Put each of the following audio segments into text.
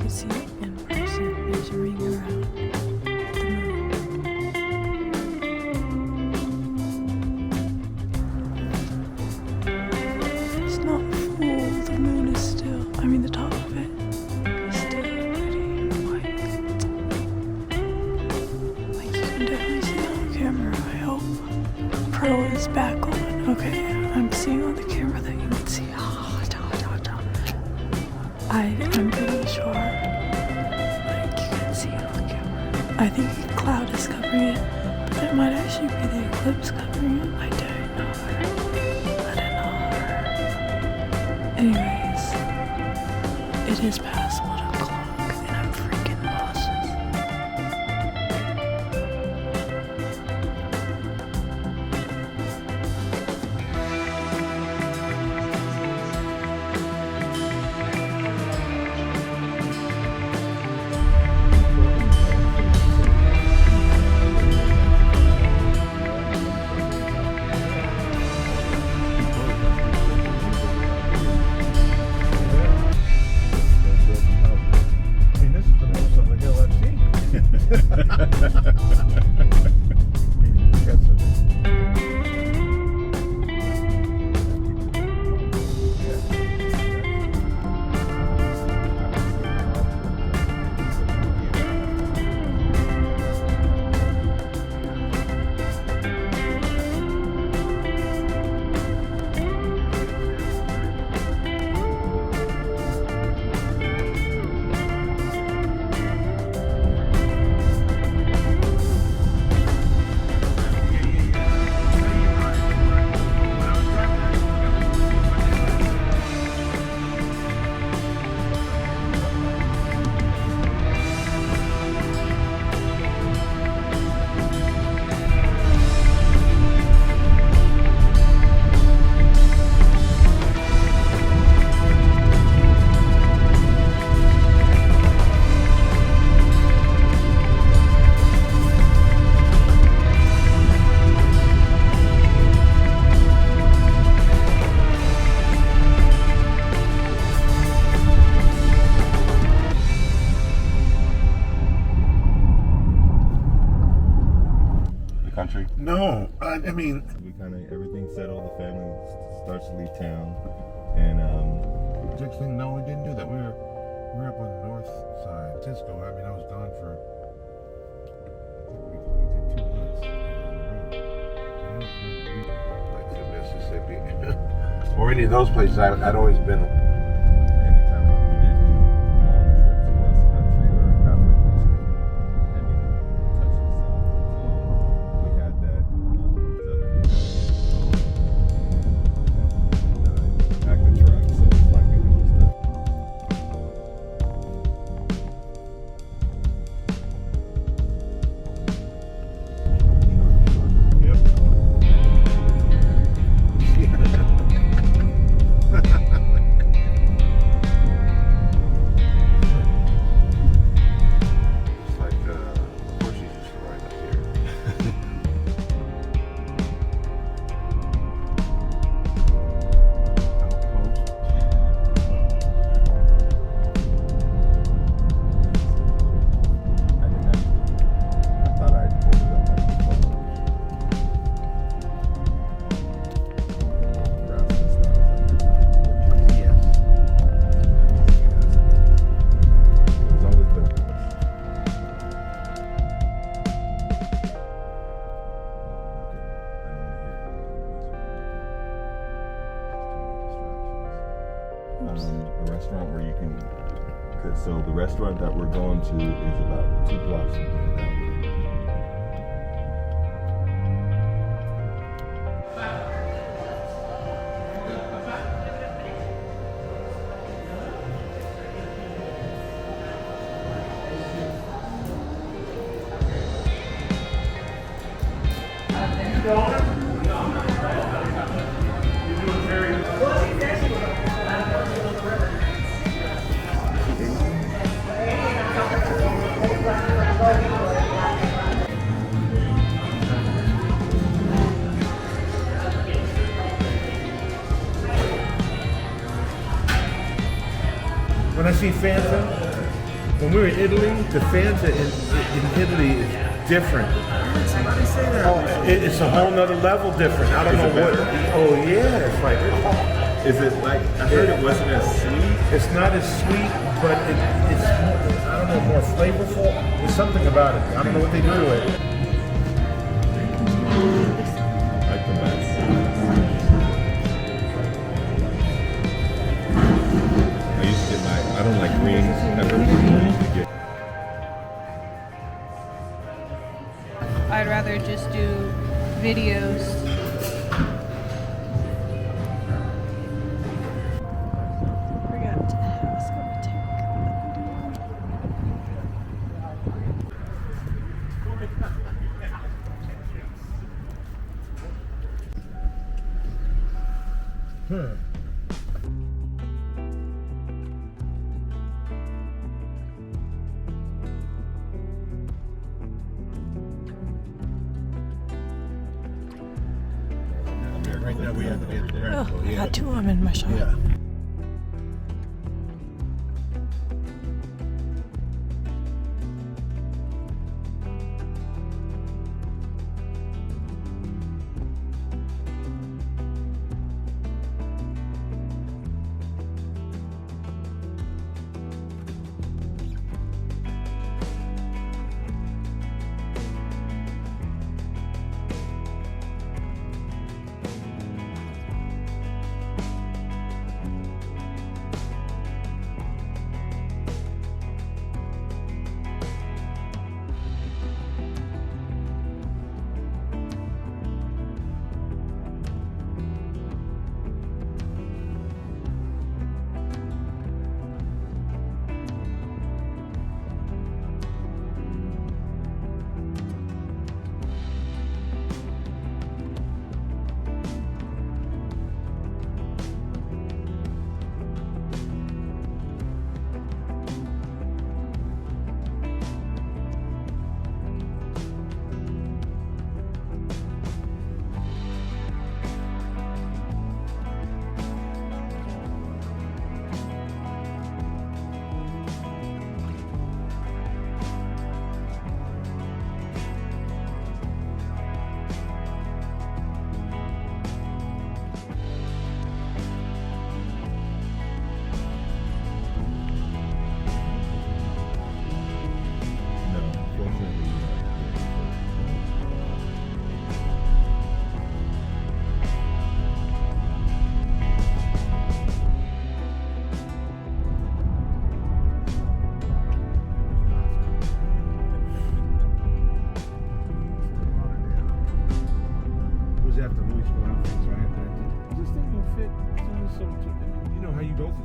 could see it in person. There's a ring around the moon. It's not full. The moon is still, the top of it is still pretty white. Like you can definitely see it on camera, I hope. Pro is back on. Okay, I'm seeing on the camera that you can see. I'm pretty sure, like, you can see it on camera. I think the cloud is covering it, but that might actually be the eclipse covering it. I don't know. Anyways, it is past 1 o'clock and I'm freaking lost. Country? No, I mean, we kind of everything settled. The family starts to leave town, and next thing, no, we didn't do that. We were up on the north side, Tisco. I was gone for. I think we did 2 months. Like to Mississippi, or any of those places. I'd always been. anytime we did do long trips across the country or halfway across the country, hadn't even touched the south. We had that back the truck, so it's like it was just It's like horses used to ride up here. Outpost. I didn't actually. I thought I'd pulled it up on the phone. Grass and stuff. Yes. There's always been. A restaurant where you can. So the restaurant that we're going to is about 2 blocks from here that way. When I see Fanta, When we were in Italy, the fans in Italy is different. Somebody say that. Oh, it's a whole nother level different. I don't know what. Oh yeah, it's like. Is it like, I heard it wasn't as sweet? It's not as sweet, but it's I don't know, more flavorful. There's something about it. I don't know what they do to it. Like the best. I used to get I don't like green peppers. I used to get. I'd rather just do videos. Forgot to ask what to take. Right now we have to get there. Oh, I got two of them in my shop. Yeah.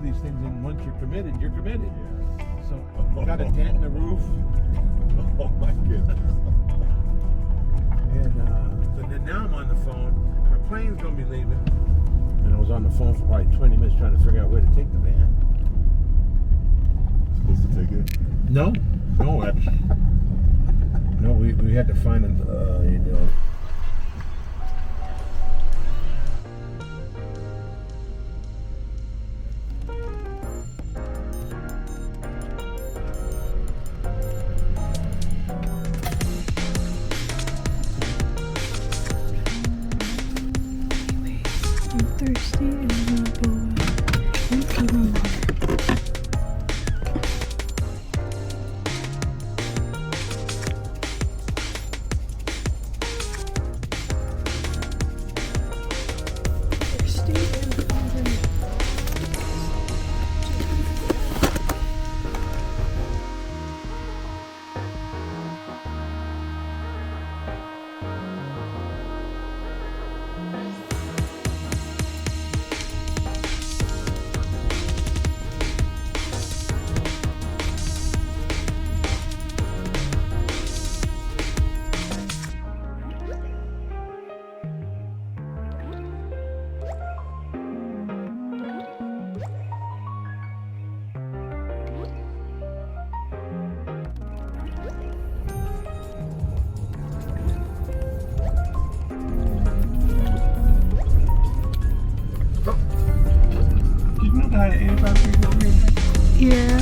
These things, and once you're committed, you're committed. Yeah. So I got a dent in the roof. Oh my goodness. And so then now I'm on the phone. My plane's gonna be leaving, and I was on the phone for probably 20 minutes trying to figure out where to take the van. Supposed to take it? No, no, we had to find you know. I'm thirsty and I'm gonna go drink some water. Thirsty and hungry. Did you know that I had antibiotics over here? Yeah.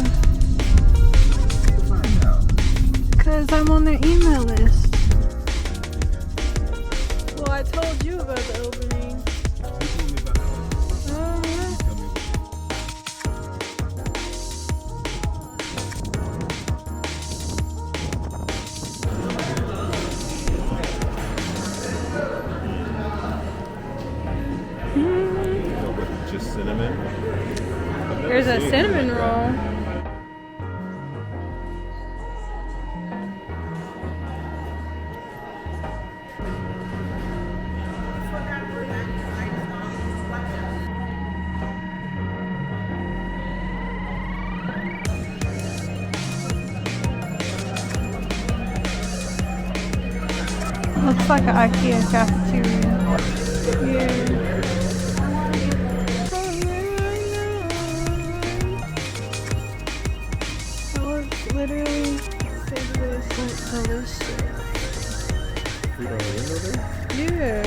I'm on their email list. Well, I told you about the opening. You told me about that one. Uh-huh. Tell me. With just cinnamon. I've never There's a seen cinnamon anything like roll. that. Looks like an IKEA cafeteria. Yeah. That was literally so delicious. Food on the window there? Yeah.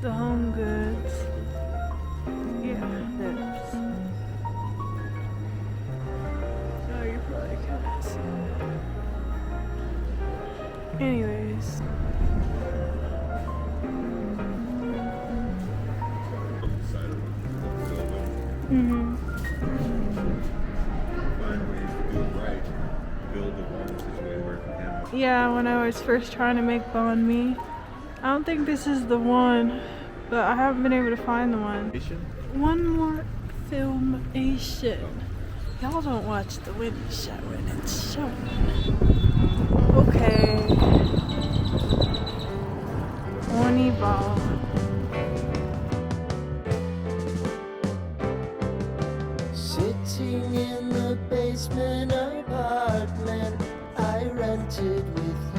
The home goods. Yeah, nips. Oh, you probably can't see it. Anyways. On the side of the building. Mm-hmm. Find ways to do it right. Build the home situation where it can handle. Yeah, when I was first trying to make Banh Mi. I don't think this is the one, but I haven't been able to find the one. One more filmation. Y'all don't watch the window show when it's showing. Okay. Horny ball. Sitting in the basement apartment I rented with